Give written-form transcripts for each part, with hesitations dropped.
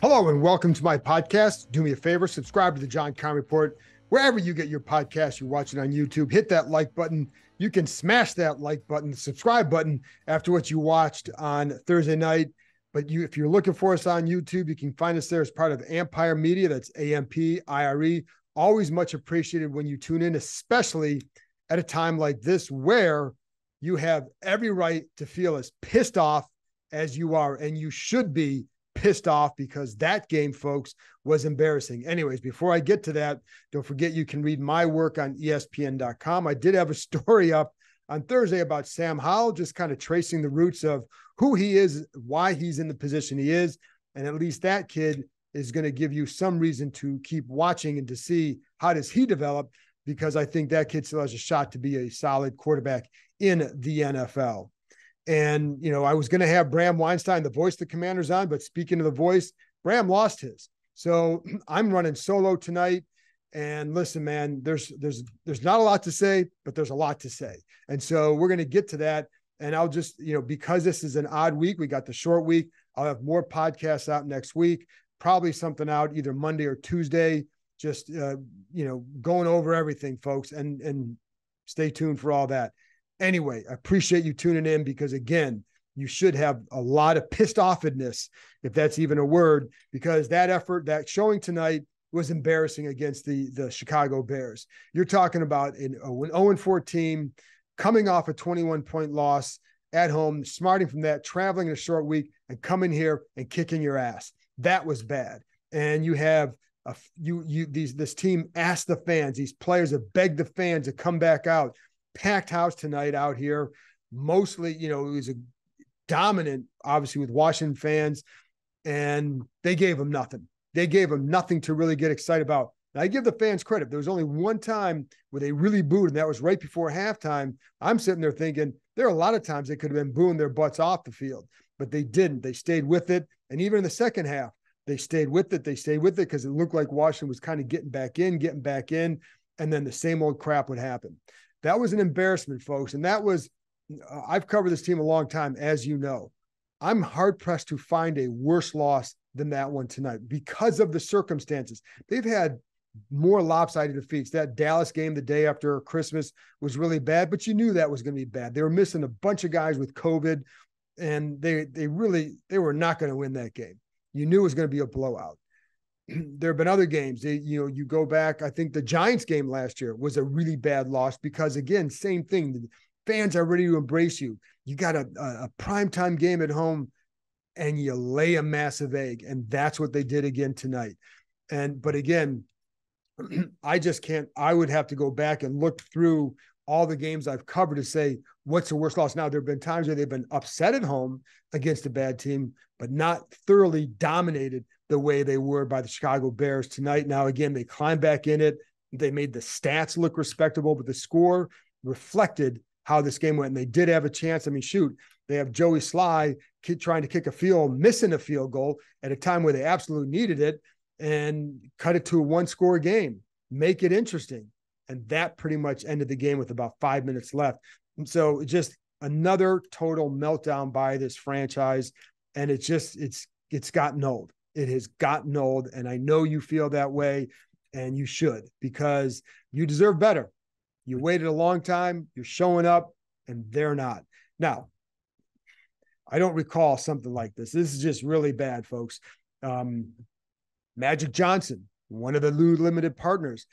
Hello and welcome to my podcast. Do me a favor, subscribe to the Keim Report wherever you get your podcast. You're watching on YouTube. Hit that like button. You can smash that like button, subscribe button after what you watched on Thursday night. But if you're looking for us on YouTube, you can find us there as part of Empire Media. That's AMPIRE. Always much appreciated when you tune in, especially at a time like this where you have every right to feel as pissed off as you are, and you should be pissed off because that game, folks, was embarrassing. Anyways, before I get to that, don't forget you can read my work on ESPN.com. I did have a story up on Thursday about Sam Howell, just kind of tracing the roots of who he is, why he's in the position he is. And at least that kid is going to give you some reason to keep watching and to see how does he develop, because I think that kid still has a shot to be a solid quarterback in the NFL. And, I was going to have Bram Weinstein, the voice of the Commanders, on, but speaking of the voice, Bram lost his. So I'm running solo tonight. And listen, man, there's not a lot to say, but there's a lot to say. And so we're going to get to that. And I'll just, because this is an odd week, we got the short week. I'll have more podcasts out next week, probably something out either Monday or Tuesday, just, going over everything, folks, and stay tuned for all that. Anyway, I appreciate you tuning in because, again, you should have a lot of pissed offedness, if that's even a word, because that effort, that showing tonight was embarrassing against the Chicago Bears. You're talking about an 0-4 team coming off a 21-point loss at home, smarting from that, traveling in a short week, and coming here and kicking your ass. That was bad. And you have this team asked the fans, these players have begged the fans to come back out. Packed house tonight out here. Mostly, it was a dominant, obviously, with Washington fans, and they gave them nothing. They gave them nothing to really get excited about. Now, I give the fans credit. There was only one time where they really booed, and that was right before halftime. I'm sitting there thinking there are a lot of times they could have been booing their butts off the field, but they didn't. They stayed with it. And even in the second half, they stayed with it. They stayed with it because it looked like Washington was kind of getting back in, and then the same old crap would happen. That was an embarrassment, folks. And that was, I've covered this team a long time, as you know. I'm hard-pressed to find a worse loss than that one tonight because of the circumstances. They've had more lopsided defeats. That Dallas game the day after Christmas was really bad, but you knew that was going to be bad. They were missing a bunch of guys with COVID, and they were not going to win that game. You knew it was going to be a blowout. There have been other games. You go back, I think the Giants game last year was a really bad loss because, again, same thing. The fans are ready to embrace you. You got a primetime game at home and you lay a massive egg. And that's what they did again tonight. But again, I just can't, I would have to go back and look through all the games I've covered to say, what's the worst loss? Now, there have been times where they've been upset at home against a bad team, but not thoroughly dominated the way they were by the Chicago Bears tonight. Now, again, they climbed back in it. They made the stats look respectable, but the score reflected how this game went. And they did have a chance. I mean, shoot, they have Joey Sly trying to kick a field, missing a field goal at a time where they absolutely needed it, and cut it to a one-score game, make it interesting. And that pretty much ended the game with about 5 minutes left. And so just another total meltdown by this franchise. And it's gotten old. It has gotten old. And I know you feel that way, and you should, because you deserve better. You waited a long time. You're showing up, and they're not. Now, I don't recall something like this. This is just really bad, folks. Magic Johnson, one of the Lou Limited partners,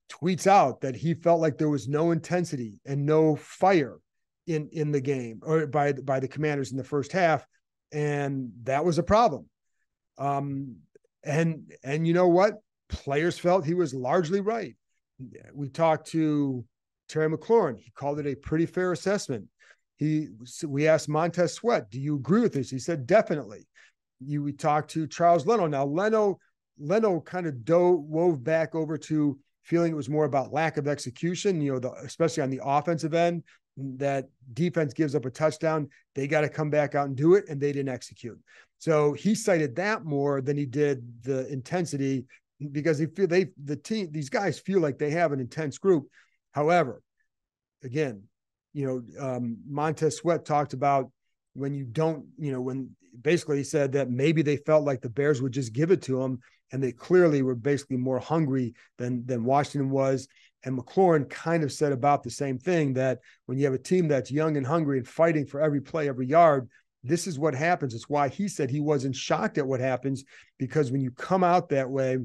tweets out that he felt like there was no intensity and no fire in the game or by the Commanders in the first half. And that was a problem. And you know what? Players felt he was largely right. We talked to Terry McLaurin. He called it a pretty fair assessment. We asked Montez Sweat, do you agree with this? He said, definitely. We talked to Charles Leno. Now, Leno kind of wove back over to feeling it was more about lack of execution, especially on the offensive end, that defense gives up a touchdown. They got to come back out and do it, and they didn't execute. So he cited that more than he did the intensity, because these guys feel like they have an intense group. However, again, Montez Sweat talked about when you don't, when basically he said that maybe they felt like the Bears would just give it to them, and they clearly were basically more hungry than Washington was. And McLaurin kind of said about the same thing, that when you have a team that's young and hungry and fighting for every play, every yard, this is what happens. It's why he said he wasn't shocked at what happens, because when you come out that way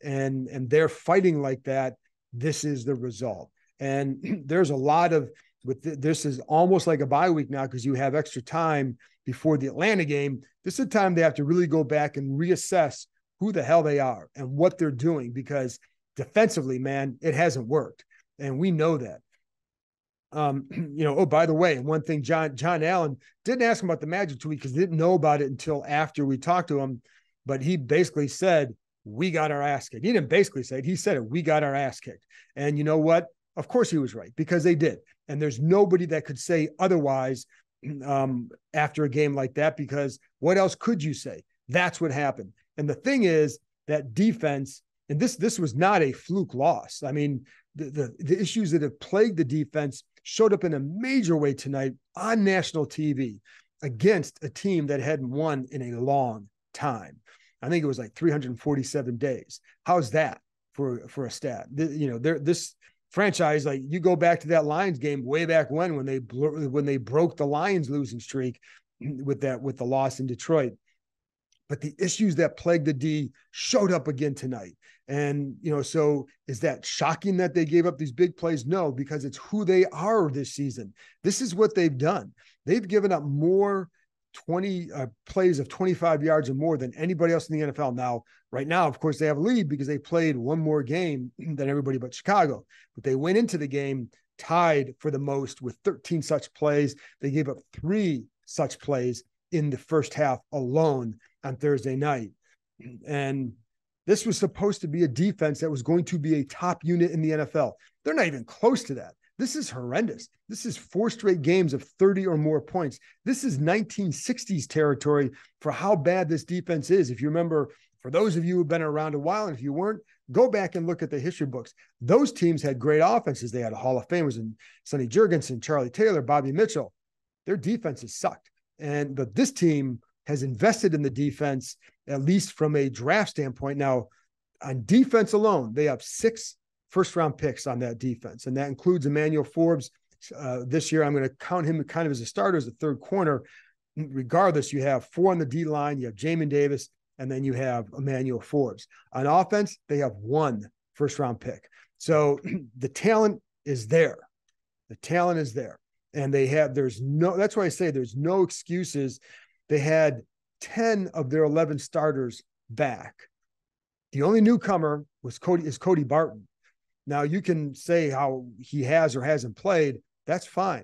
and they're fighting like that, this is the result. And there's a lot of, this is almost like a bye week now, because you have extra time before the Atlanta game. This is a time they have to really go back and reassess who the hell they are and what they're doing, because defensively, man, it hasn't worked. And we know that. Oh, by the way, and one thing, John Allen didn't ask him about the Magic tweet because he didn't know about it until after we talked to him, but he basically said, we got our ass kicked. He didn't basically say it. He said it. We got our ass kicked. And you know what? Of course he was right, because they did. And there's nobody that could say otherwise after a game like that, because what else could you say? That's what happened. And the thing is that defense, and this was not a fluke loss. I mean, the issues that have plagued the defense showed up in a major way tonight on national TV against a team that hadn't won in a long time. I think it was like 347 days. How's that for a stat? This franchise, like, you go back to that Lions game way back when they broke the Lions losing streak with the loss in Detroit. But the issues that plagued the D showed up again tonight. And, so is that shocking that they gave up these big plays? No, because it's who they are this season. This is what they've done. They've given up more 20 plays of 25 yards or more than anybody else in the NFL. Now, right now, of course, they have a lead because they played one more game than everybody but Chicago. But they went into the game tied for the most with 13 such plays. They gave up 3 such plays in the first half alone on Thursday night. And this was supposed to be a defense that was going to be a top unit in the NFL. They're not even close to that. This is horrendous. This is 4 straight games of 30 or more points. This is 1960s territory for how bad this defense is. If you remember, for those of you who've been around a while, and if you weren't, go back and look at the history books. Those teams had great offenses. They had Hall of Famers and Sonny Jurgensen, Charlie Taylor, Bobby Mitchell. Their defenses sucked. But this team has invested in the defense, at least from a draft standpoint. Now, on defense alone, they have 6 first-round picks on that defense, and that includes Emmanuel Forbes. This year, I'm going to count him kind of as a starter, as a third corner. Regardless, you have 4 on the D-line, you have Jamin Davis, and then you have Emmanuel Forbes. On offense, they have 1 first-round pick. So the talent is there. The talent is there. And that's why I say there's no excuses. They had 10 of their 11 starters back. The only newcomer is Cody Barton. Now, you can say how he has or hasn't played. That's fine.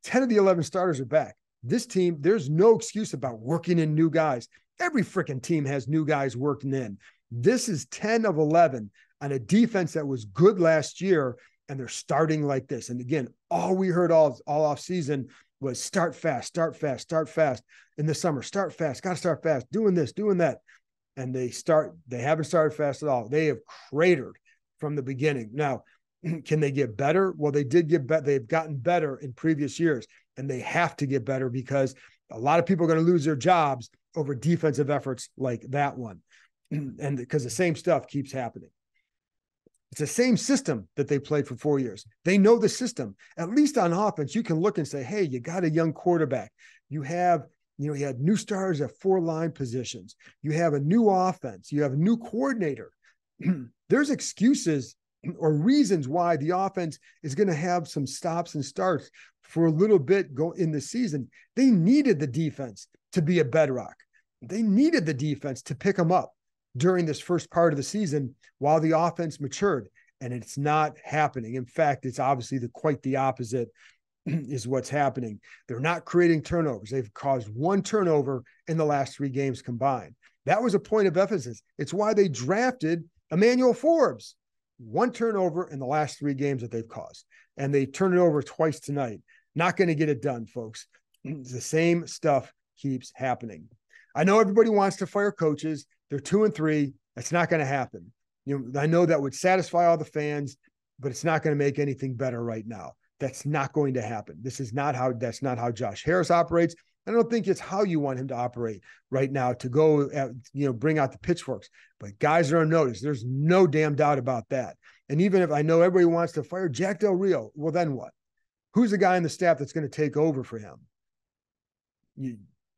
10 of the 11 starters are back. This team, there's no excuse about working in new guys. Every freaking team has new guys working in. This is 10 of 11 on a defense that was good last year, and they're starting like this. And again, all we heard all off season was start fast in the summer, start fast, got to start fast, doing this, doing that. And they haven't started fast at all. They have cratered from the beginning. Now, can they get better? Well, they did get better. They've gotten better in previous years, and they have to get better because a lot of people are going to lose their jobs over defensive efforts like that one. And because the same stuff keeps happening. It's the same system that they played for 4 years. They know the system. At least on offense, you can look and say, hey, you got a young quarterback. You had new stars at 4 line positions. You have a new offense. You have a new coordinator. There's excuses or reasons why the offense is going to have some stops and starts for a little bit go in the season. They needed the defense to be a bedrock. They needed the defense to pick them up during this first part of the season while the offense matured, and it's not happening. In fact, it's obviously quite the opposite is what's happening. They're not creating turnovers. They've caused 1 turnover in the last 3 games combined. That was a point of emphasis. It's why they drafted Emmanuel Forbes. 1 turnover in the last 3 games that they've caused, and they turned it over twice tonight. Not going to get it done, folks. The same stuff keeps happening. I know everybody wants to fire coaches. They're 2-3. That's not going to happen. I know that would satisfy all the fans, but it's not going to make anything better right now. That's not going to happen. That's not how Josh Harris operates. I don't think it's how you want him to operate right now to go at, bring out the pitchforks. But guys are unnoticed. There's no damn doubt about that. And even if I know everybody wants to fire Jack Del Rio, well, then what? Who's the guy in the staff that's going to take over for him?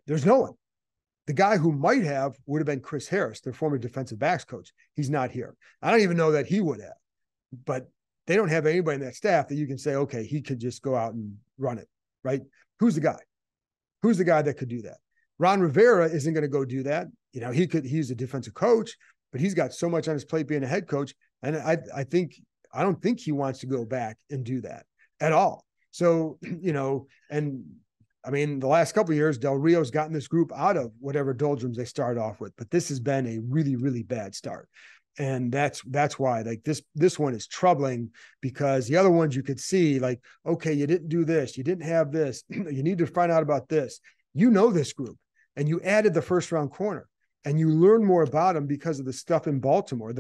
There's no one. The guy who might have would have been Chris Harris, their former defensive backs coach. He's not here. I don't even know that he would have, but they don't have anybody in that staff that you can say, okay, he could just go out and run it, right? Who's the guy? Who's the guy that could do that? Ron Rivera isn't going to go do that. He's a defensive coach, but he's got so much on his plate being a head coach. And I don't think he wants to go back and do that at all. So, and I mean, the last couple of years, Del Rio's gotten this group out of whatever doldrums they started off with, but this has been a really, really bad start. And that's why, like, this one is troubling, because the other ones you could see, like, okay, you didn't do this, you didn't have this, you need to find out about this. This group, and you added the first round corner, and you learn more about them because of the stuff in Baltimore.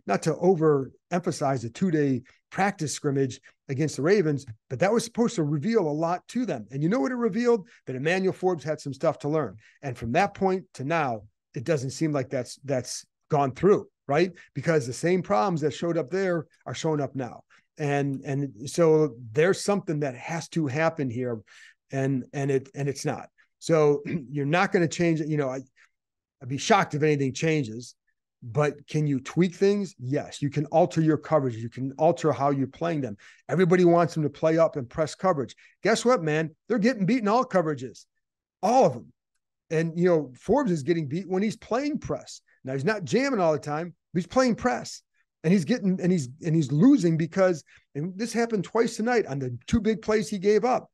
Not to overemphasize the 2-day practice scrimmage against the Ravens, but that was supposed to reveal a lot to them. And you know what it revealed? That Emmanuel Forbes had some stuff to learn. And from that point to now, it doesn't seem like that's gone through, right? Because the same problems that showed up there are showing up now. And so there's something that has to happen here, and it's not. So you're not going to change it. I'd be shocked if anything changes, but can you tweak things? Yes. You can alter your coverage. You can alter how you're playing them. Everybody wants them to play up and press coverage. Guess what, man? They're getting beaten all coverages, all of them. And, Forbes is getting beat when he's playing press. Now, he's not jamming all the time, but he's playing press, and he's losing because, and this happened twice tonight on the 2 big plays he gave up.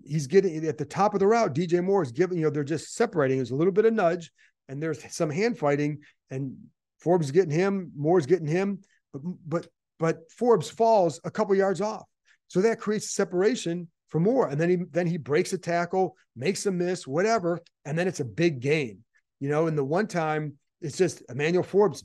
He's getting at the top of the route. DJ Moore is giving, they're just separating. There's a little bit of nudge, and there's some hand fighting, and Forbes is getting him, Moore's getting him, but Forbes falls a couple yards off. So that creates separation for Moore. And then he breaks a tackle, makes a miss, whatever. And then it's a big gain, and the one time it's just Emmanuel Forbes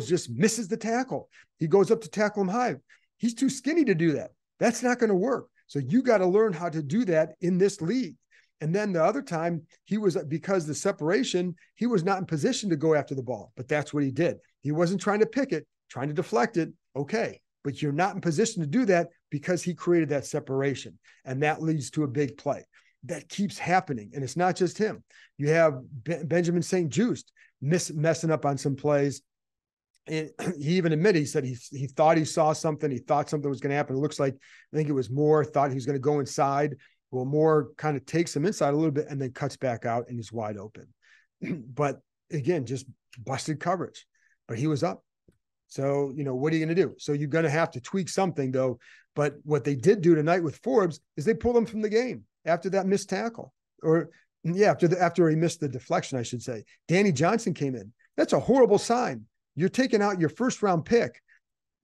just misses the tackle. He goes up to tackle him high. He's too skinny to do that. That's not going to work. So you got to learn how to do that in this league. And then the other time because the separation, he was not in position to go after the ball, but that's what he did. He wasn't trying to pick it, trying to deflect it. Okay. But you're not in position to do that because he created that separation, and that leads to a big play. That keeps happening. And it's not just him. You have Benjamin St-Juste messing up on some plays. And he even admitted, he said he thought he saw something. He thought something was going to happen. It looks like, I think it was Moore thought he was going to go inside. Well, Moore kind of takes him inside a little bit and then cuts back out, and he's wide open. But again, just busted coverage. But he was up. So, what are you going to do? So you're going to have to tweak something, though. But what they did do tonight with Forbes is they pulled him from the game after that missed tackle. After he missed the deflection, I should say. Danny Johnson came in. That's a horrible sign. You're taking out your first-round pick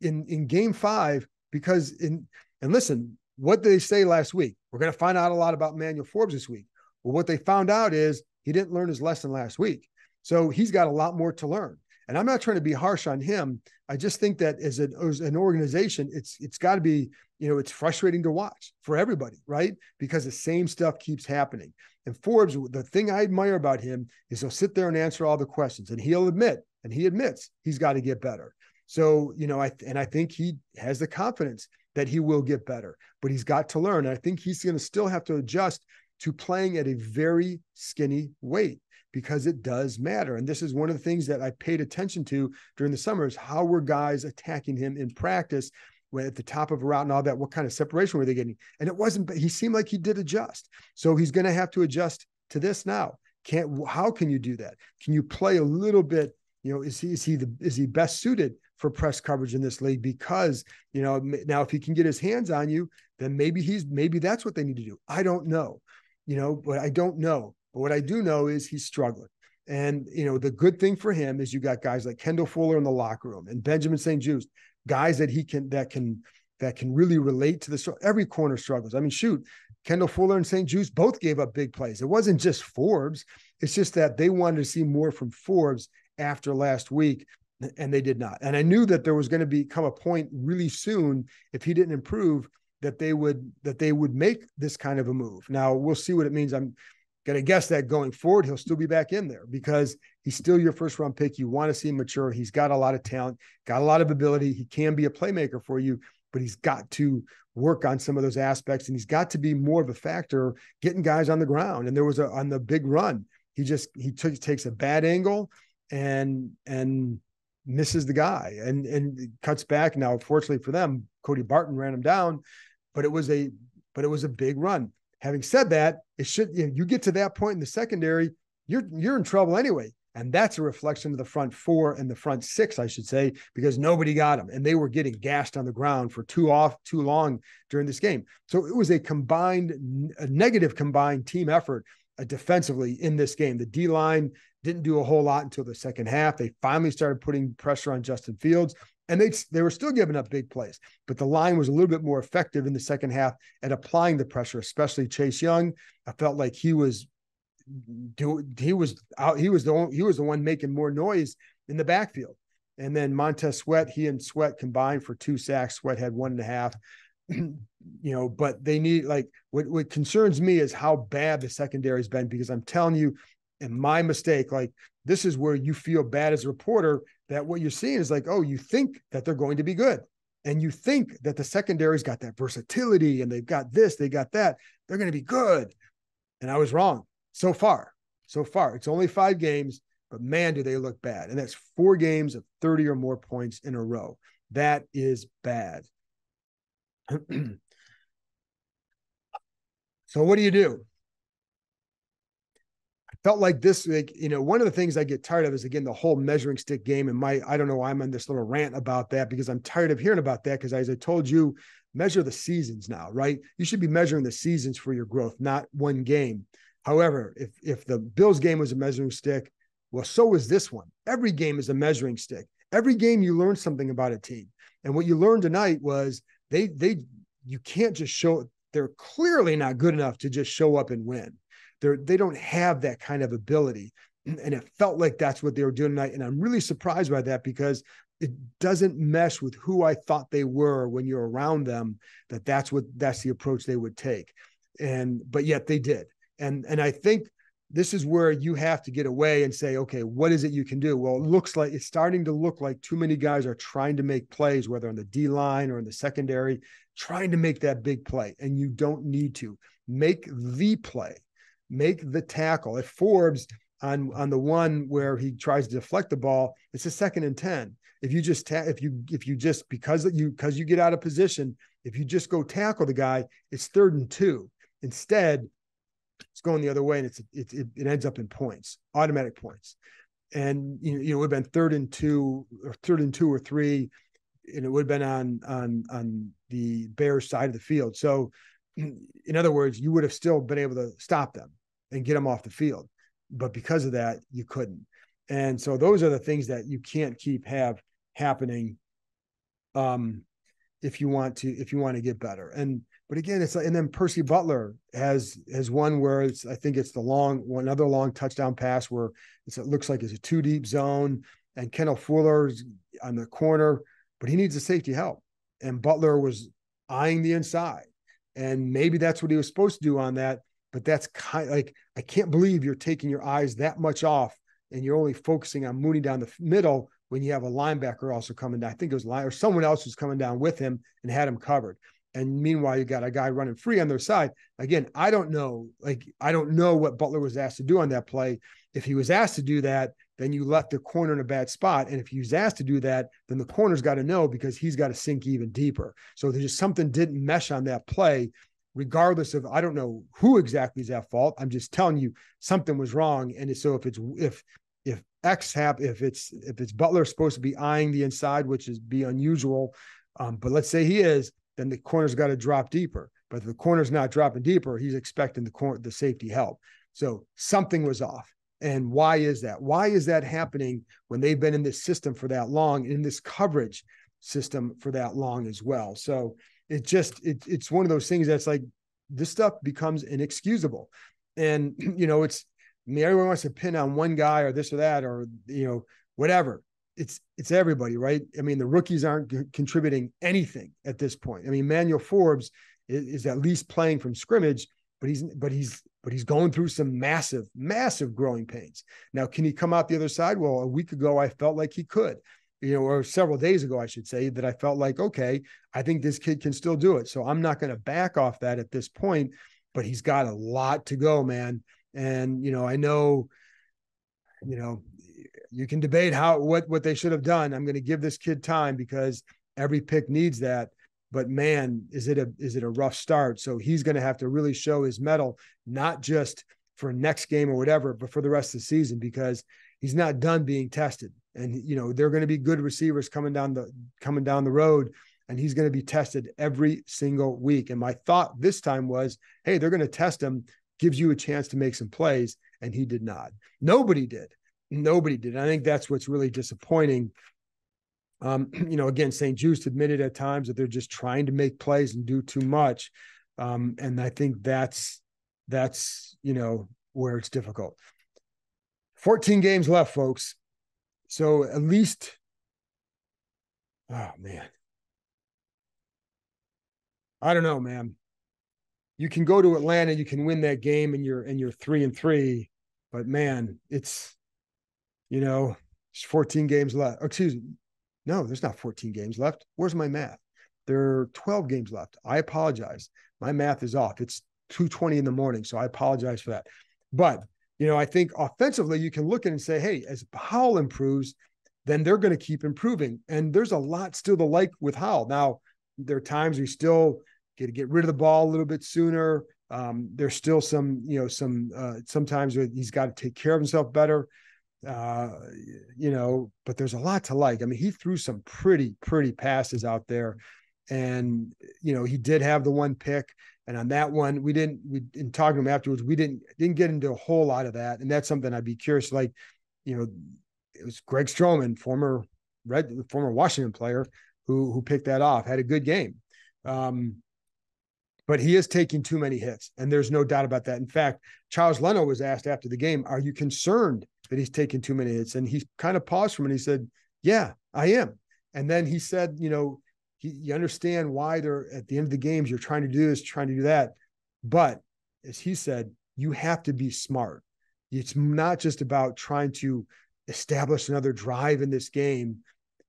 in Game 5 because and listen, what did they say last week? We're going to find out a lot about Emmanuel Forbes this week. Well, what they found out is he didn't learn his lesson last week. So he's got a lot more to learn. And I'm not trying to be harsh on him. I just think that as an organization, it's got to be, it's frustrating to watch for everybody, right? Because the same stuff keeps happening. And Forbes, the thing I admire about him is he'll sit there and answer all the questions, and he'll admit, and he admits he's got to get better. So, I think he has the confidence that he will get better, but he's got to learn. And I think he's going to still have to adjust to playing at a very skinny weight, because it does matter. And this is one of the things that I paid attention to during the summer, is how were guys attacking him in practice when at the top of a route and all that, what kind of separation were they getting? And it wasn't, he seemed like he did adjust. So he's going to have to adjust to this now. How can you do that? Can you play a little bit? Is he best suited for press coverage in this league? Because, now if he can get his hands on you, then maybe that's what they need to do. I don't know, but I don't know. But what I do know is he's struggling. And, the good thing for him is you got guys like Kendall Fuller in the locker room and Benjamin St-Juste, guys that can really relate to the, every corner struggles. I mean, shoot, Kendall Fuller and St-Juste both gave up big plays. It wasn't just Forbes. It's just that they wanted to see more from Forbes after last week, and they did not. And I knew that there was going to come a point really soon, if he didn't improve, that they would make this kind of a move. Now we'll see what it means. got to guess that going forward, he'll still be back in there because he's still your first round pick. You want to see him mature. He's got a lot of talent, got a lot of ability. He can be a playmaker for you, but he's got to work on some of those aspects, and he's got to be more of a factor getting guys on the ground. And there was on the big run, he takes a bad angle and misses the guy and cuts back. Now, fortunately for them, Cody Barton ran him down, but it was a big run. Having said that, you get to that point in the secondary, you're in trouble anyway. And that's a reflection of the front four and the front six, I should say, because nobody got them. And they were getting gashed on the ground for too long during this game. So it was a negative combined team effort defensively in this game. The D-line didn't do a whole lot until the second half. They finally started putting pressure on Justin Fields, and they were still giving up big plays. But the line was a little bit more effective in the second half at applying the pressure, especially Chase Young. I felt like he was the one making more noise in the backfield. And then Montez Sweat, he and Sweat combined for 2 sacks. Sweat had 1.5. But they need, what concerns me is how bad the secondary has been, because I'm telling you, and my mistake, this is where you feel bad as a reporter that what you're seeing is you think that they're going to be good. And you think that the secondary's got that versatility and they've got this, they got that, they're going to be good. And I was wrong. So far, it's only 5 games, but man, do they look bad. And that's 4 games of 30 or more points in a row. That is bad. So what do you do? I felt like this, one of the things I get tired of is, again, the whole measuring stick game. And I don't know, I'm on this little rant about that because I'm tired of hearing about that. Because as I told you, measure the seasons now, right? You should be measuring the seasons for your growth, not one game. However, if the Bills game was a measuring stick, well, so was this one. Every game is a measuring stick. Every game you learn something about a team. And what you learned tonight was you can't just show, they're clearly not good enough to just show up and win. They don't have that kind of ability. And it felt like that's what they were doing tonight. And I'm really surprised by that because it doesn't mesh with who I thought they were when you're around them, that's the approach they would take. But yet they did. And I think this is where you have to get away and say, okay, what is it you can do? Well, it's starting to look like too many guys are trying to make plays, whether on the D line or in the secondary, trying to make that big play. And you don't need to. Make the play, make the tackle. At Forbes, on the one where he tries to deflect the ball, it's a 2nd and 10. If you just because you get out of position, if you just go tackle the guy, it's 3rd and 2. Instead, it's going the other way, and it ends up in points, automatic points. And it would have been 3rd and 2 or 3, and it would have been on the Bears side of the field. So, in other words, you would have still been able to stop them and get them off the field, but because of that, you couldn't. And so those are the things that you can't keep happening if you want to get better. But again, and then Percy Butler has one where I think it's another long touchdown pass where it looks like it's a 2 deep zone, and Kendall Fuller's on the corner, but he needs a safety help. And Butler was eyeing the inside, and maybe that's what he was supposed to do on that. But that's kind of I can't believe you're taking your eyes that much off and you're only focusing on Mooney down the middle when you have a linebacker also coming down. I think it was or someone else was coming down with him and had him covered. And meanwhile, you got a guy running free on their side. Again, I don't know what Butler was asked to do on that play. If he was asked to do that, then you left the corner in a bad spot. And if he was asked to do that, then the corner's got to know, because he's got to sink even deeper. So there's just something didn't mesh on that play, regardless of, I don't know who exactly is at fault. I'm just telling you something was wrong. And so if it's Butler supposed to be eyeing the inside, which is be unusual, but let's say he is, then the corner's got to drop deeper. But if the corner's not dropping deeper, he's expecting the safety help. So something was off. And why is that? Why is that happening when they've been in this system for that long, in this coverage system for that long as well? So it's one of those things that's like, this stuff becomes inexcusable. And, everyone wants to pin on one guy or this or that, or, whatever. It's everybody, right? I mean, the rookies aren't contributing anything at this point. I mean, Emmanuel Forbes is at least playing from scrimmage, but he's but he's going through some massive, massive growing pains. Now, can he come out the other side? Well, a week ago, I felt like he could, or several days ago, I should say, that I felt like, okay, I think this kid can still do it. So I'm not going to back off that at this point, but he's got a lot to go, man. And, I know, you can debate what they should have done. I'm going to give this kid time because every pick needs that. But man, is it a rough start? So he's going to have to really show his mettle, not just for next game or whatever, but for the rest of the season, because he's not done being tested. And there are going to be good receivers coming down the road, and he's going to be tested every single week. And my thought this time was, hey, they're going to test him, gives you a chance to make some plays, and he did not. Nobody did. I think that's what's really disappointing. Again, St. Juste admitted at times that they're just trying to make plays and do too much. And I think that's where it's difficult. 14 games left, folks. So at least, oh man, I don't know, man. You can go to Atlanta, you can win that game, and you're 3-3, but man, it's 14 games left. Excuse me. No, there's not 14 games left. Where's my math? There are 12 games left. I apologize. My math is off. It's 2:20 in the morning, so I apologize for that. But, I think offensively, you can look at it and say, hey, as Howell improves, then they're going to keep improving. And there's a lot still to like with Howell. Now, there are times we still get rid of the ball a little bit sooner. There's still some sometimes he's got to take care of himself better. But there's a lot to like. I mean, he threw some pretty passes out there, and he did have the one pick, and on that one in talking to him afterwards, we didn't get into a whole lot of that, and that's something I'd be curious. Like, it was Greg Stroman, former Washington player, who picked that off, had a good game, but he is taking too many hits, and there's no doubt about that. In fact, Charles Leno was asked after the game, "Are you concerned that he's taking too many hits?" And he kind of paused for a minute. He said, "Yeah, I am." And then he said, you understand why they're at the end of the games, you're trying to do this, trying to do that. But as he said, you have to be smart. It's not just about trying to establish another drive in this game.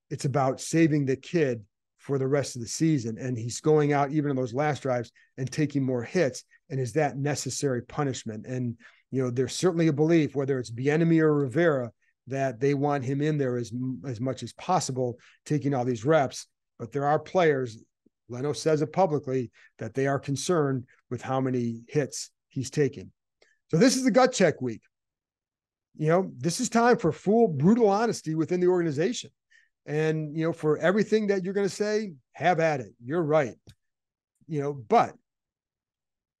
It's about saving the kid for the rest of the season. And he's going out even in those last drives and taking more hits. And is that necessary punishment? And there's certainly a belief, whether it's Bieniemy or Rivera, that they want him in there as much as possible, taking all these reps. But there are players, Leno says it publicly, that they are concerned with how many hits he's taking. So this is the gut check week. This is time for full, brutal honesty within the organization. And, for everything that you're going to say, have at it. You're right. But,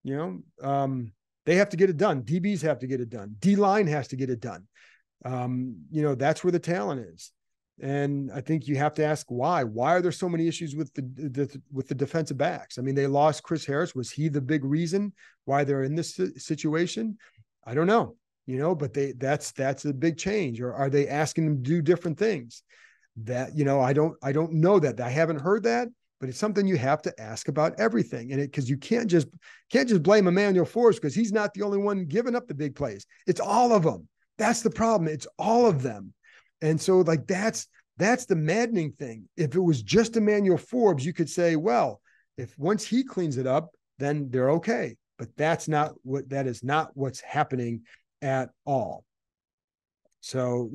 they have to get it done. DBs have to get it done. D-line has to get it done. That's where the talent is. And I think you have to ask why. Why are there so many issues with the defensive backs? I mean, they lost Chris Harris. Was he the big reason why they're in this situation? I don't know. But that's a big change. Or are they asking them to do different things? That I don't know that. I haven't heard that. But it's something you have to ask about everything. And because you can't just blame Emmanuel Forbes because he's not the only one giving up the big plays. It's all of them. That's the problem. It's all of them. And so like that's the maddening thing. If it was just Emmanuel Forbes, you could say, well, if once he cleans it up, then they're okay. But that is not what's happening at all. So,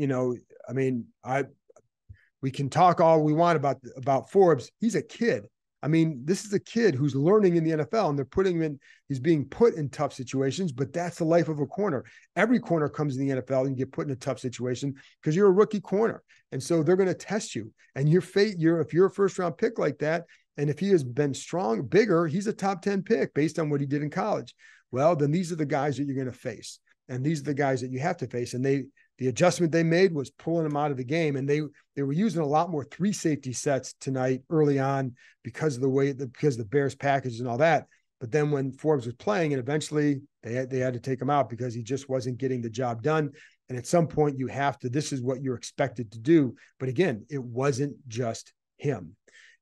we can talk all we want about Forbes. He's a kid. I mean, this is a kid who's learning in the NFL, and they're putting him in. He's being put in tough situations, but that's the life of a corner. Every corner comes in the NFL and you get put in a tough situation because you're a rookie corner, and so they're going to test you. And if you're a first round pick like that, and if he has been strong, bigger, he's a top 10 pick based on what he did in college. Well, then these are the guys that you're going to face, and these are the guys that you have to face. And the adjustment they made was pulling them out of the game. And they were using a lot more 3 safety sets tonight early on because of the Bears package and all that. But then when Forbes was playing, and eventually they had to take him out because he just wasn't getting the job done. And at some point this is what you're expected to do. But again, it wasn't just him.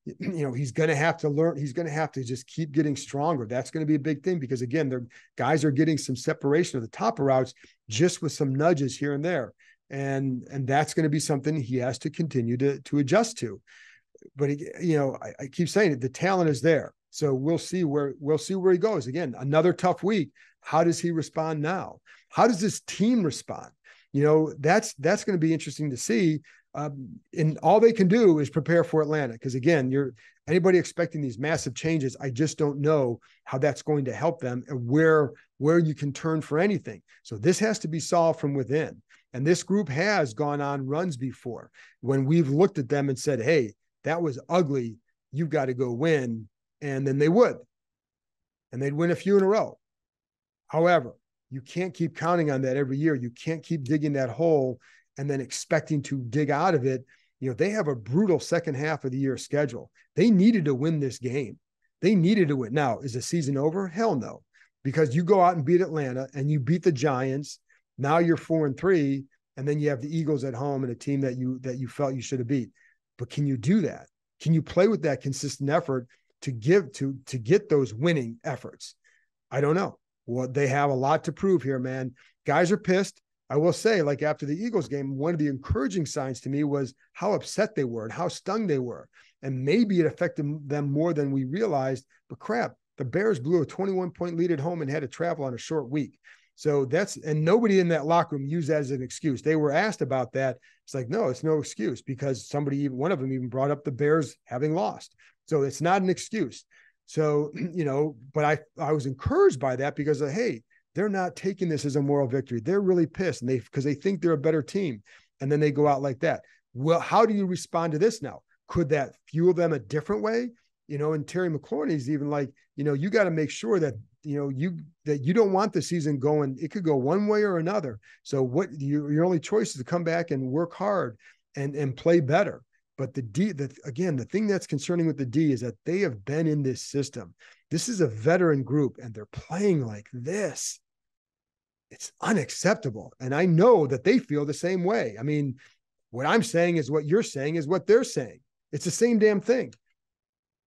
he's going to have to learn. He's going to have to just keep getting stronger. That's going to be a big thing because, again, their guys are getting some separation of the top of routes just with some nudges here and there. And that's going to be something he has to continue to adjust to. But, I keep saying it, the talent is there. So we'll see where he goes. Again, another tough week. How does he respond now? How does this team respond? That's going to be interesting to see. And all they can do is prepare for Atlanta. Because again, anybody expecting these massive changes, I just don't know how that's going to help them and where you can turn for anything. So this has to be solved from within. And this group has gone on runs before when we've looked at them and said, hey, that was ugly. You've got to go win. And then they would. And they'd win a few in a row. However, you can't keep counting on that every year. You can't keep digging that hole and then expecting to dig out of it. They have a brutal second half of the year schedule. They needed to win this game. They needed to win. Now, is the season over? Hell no. Because you go out and beat Atlanta and you beat the Giants. Now you're 4-3, and then you have the Eagles at home and a team that you felt you should have beat. But can you do that? Can you play with that consistent effort to get those winning efforts? I don't know. Well, they have a lot to prove here, man. Guys are pissed. I will say, like after the Eagles game, one of the encouraging signs to me was how upset they were and how stung they were. And maybe it affected them more than we realized. But crap, the Bears blew a 21-point lead at home and had to travel on a short week. So and nobody in that locker room used that as an excuse. They were asked about that. It's like, no, it's no excuse because one of them even brought up the Bears having lost. So it's not an excuse. So, but I was encouraged by that because hey, they're not taking this as a moral victory. They're really pissed because they think they're a better team. And then they go out like that. Well, how do you respond to this now? Could that fuel them a different way? And Terry McLaurin's even like, you got to make sure that, that you don't want the season going. It could go one way or another. So your only choice is to come back and work hard and play better. But the thing that's concerning with the D is that they have been in this system. This is a veteran group and they're playing like this. It's unacceptable. And I know that they feel the same way. I mean, what I'm saying is what you're saying is what they're saying. It's the same damn thing.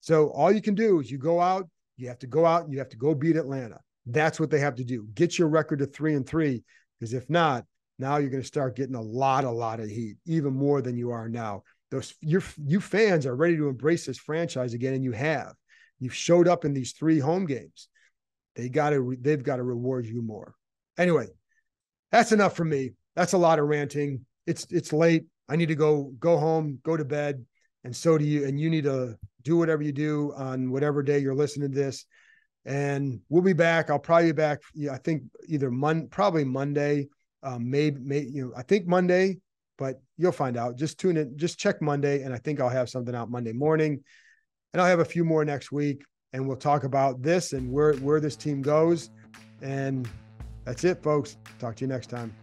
So all you can do is you have to go out and you have to go beat Atlanta. That's what they have to do. Get your record to 3-3, because if not, now you're going to start getting a lot of heat, even more than you are now. You fans are ready to embrace this franchise again, and you have. You've showed up in these 3 home games. They've got to reward you more. Anyway, that's enough for me. That's a lot of ranting. It's late. I need to go home, go to bed, and so do you. And you need to do whatever you do on whatever day you're listening to this. And we'll be back. I'll probably be back. I think either probably Monday, maybe I think Monday, but you'll find out. Just tune in. Just check Monday, and I think I'll have something out Monday morning, and I'll have a few more next week. And we'll talk about this and where this team goes. And that's it, folks. Talk to you next time.